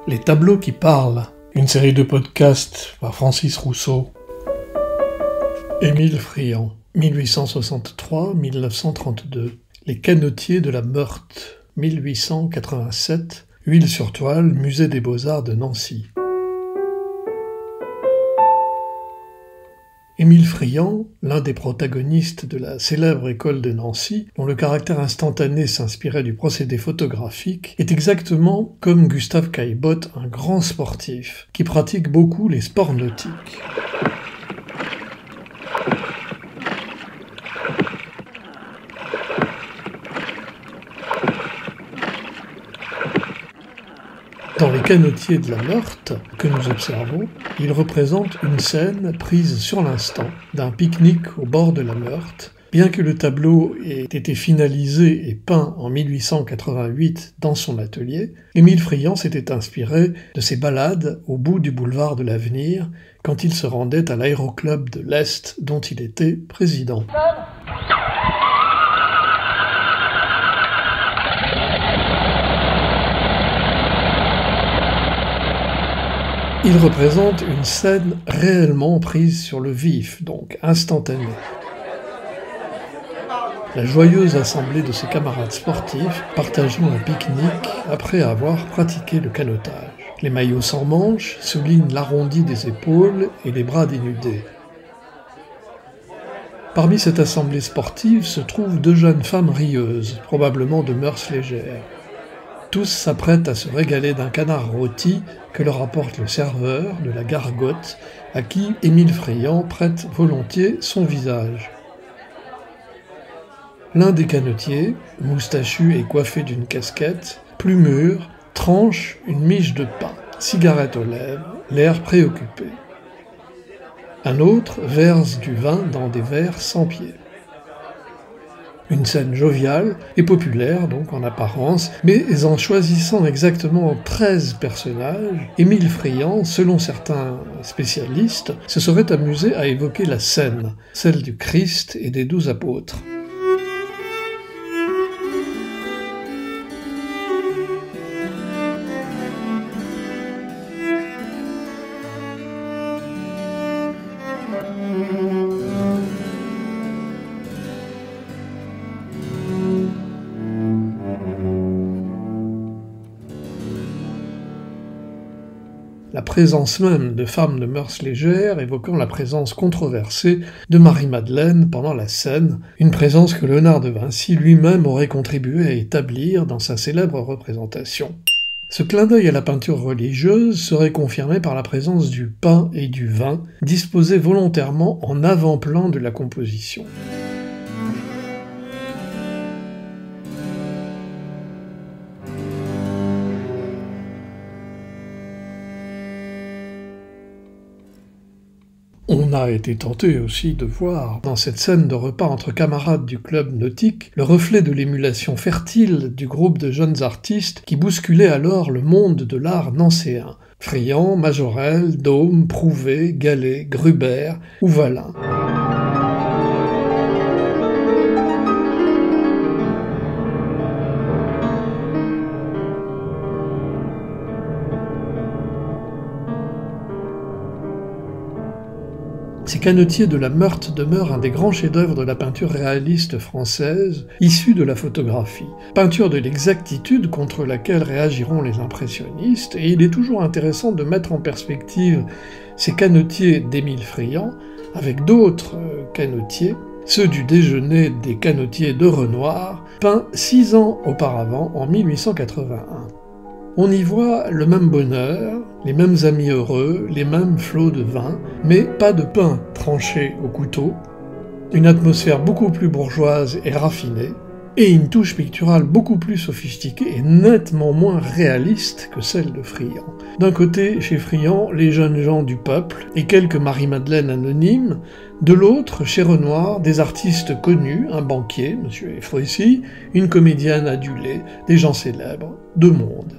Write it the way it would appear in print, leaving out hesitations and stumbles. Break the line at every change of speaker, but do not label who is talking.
Les tableaux qui parlent, une série de podcasts par Francis Rousseau. Émile Friant, 1863-1932. Les canotiers de la Meurthe, 1887. Huile sur toile, Musée des Beaux-Arts de Nancy. Émile Friant, l'un des protagonistes de la célèbre école de Nancy, dont le caractère instantané s'inspirait du procédé photographique, est exactement comme Gustave Caillebotte un grand sportif, qui pratique beaucoup les sports nautiques. Dans les canotiers de la Meurthe que nous observons, il représente une scène prise sur l'instant d'un pique-nique au bord de la Meurthe. Bien que le tableau ait été finalisé et peint en 1888 dans son atelier, Émile Friant s'était inspiré de ses balades au bout du boulevard de l'Avenir quand il se rendait à l'aéroclub de l'Est dont il était président. Il représente une scène réellement prise sur le vif, donc instantanée. La joyeuse assemblée de ses camarades sportifs partageant un pique-nique après avoir pratiqué le canotage. Les maillots sans manches soulignent l'arrondi des épaules et les bras dénudés. Parmi cette assemblée sportive se trouvent deux jeunes femmes rieuses, probablement de mœurs légères. Tous s'apprêtent à se régaler d'un canard rôti que leur apporte le serveur de la Gargote, à qui Émile Friant prête volontiers son visage. L'un des canotiers, moustachu et coiffé d'une casquette, plus mûr, tranche une miche de pain, cigarette aux lèvres, l'air préoccupé. Un autre verse du vin dans des verres sans pied. Une scène joviale et populaire, donc en apparence, mais en choisissant exactement 13 personnages, Émile Friant, selon certains spécialistes, se serait amusé à évoquer la scène, celle du Christ et des 12 apôtres. La présence même de femmes de mœurs légères évoquant la présence controversée de Marie-Madeleine pendant la scène, une présence que Léonard de Vinci lui-même aurait contribué à établir dans sa célèbre représentation. Ce clin d'œil à la peinture religieuse serait confirmé par la présence du pain et du vin, disposés volontairement en avant-plan de la composition. On a été tenté aussi de voir, dans cette scène de repas entre camarades du club nautique, le reflet de l'émulation fertile du groupe de jeunes artistes qui bousculait alors le monde de l'art nancéen. Friant, Majorelle, Daume, Prouvé, Gallet, Gruber ou Vallin. Ces canotiers de la Meurthe demeurent un des grands chefs-d'œuvre de la peinture réaliste française, issue de la photographie. Peinture de l'exactitude contre laquelle réagiront les impressionnistes, et il est toujours intéressant de mettre en perspective ces canotiers d'Émile Friant avec d'autres canotiers, ceux du déjeuner des canotiers de Renoir, peints 6 ans auparavant, en 1881. On y voit le même bonheur, les mêmes amis heureux, les mêmes flots de vin, mais pas de pain tranché au couteau, une atmosphère beaucoup plus bourgeoise et raffinée, et une touche picturale beaucoup plus sophistiquée et nettement moins réaliste que celle de Friant. D'un côté, chez Friant, les jeunes gens du peuple et quelques Marie-Madeleine anonymes, de l'autre, chez Renoir, des artistes connus, un banquier, M. Frécy, une comédienne adulée, des gens célèbres, deux mondes.